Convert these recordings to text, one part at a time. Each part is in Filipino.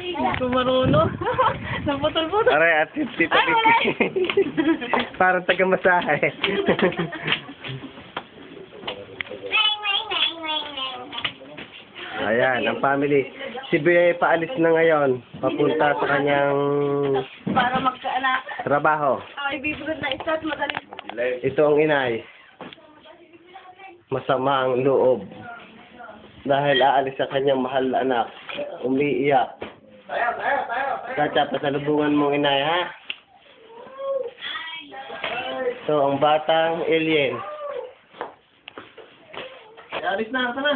Hindi ko marunong. Naputol-putol. Aray, at Tita Vicky. Parang taga-masahe. Ayan, ang family. Si Bea paalis na ngayon. Papunta sa kanyang Para magkaanak. trabaho. Ay, bibigod na isat, madali. Ito ang inay. Masama ang loob. Dahil aalis sa kanyang mahal na anak. Umiiyak. Kacha, pasalubungan mong inay, ha? Ito ang batang alien. Alis na, sana.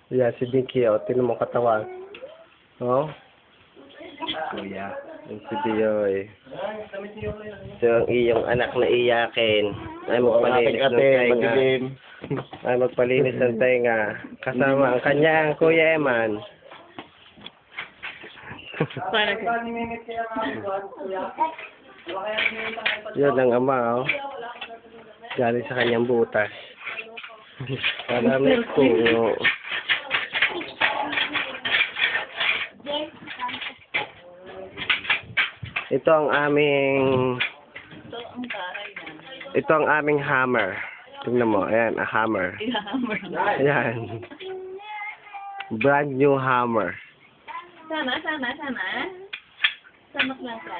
Yan, si Vicky, o. Tinan mo katawan. O? Kuya. Yung si Bioy. Ito ang iyong anak na iyakin. Ay magpalinis ng tenga. Ay magpalinis ng tenga. Kasama ang kanyang Kuya Eman. Yun ang ama, o. Galing sa kanyang butas. Marami po. Ito ang aming ito ang aming hammer. Tingnan mo, ayan, a hammer. Ayan. Brand new hammer. Sama. Sama klasa.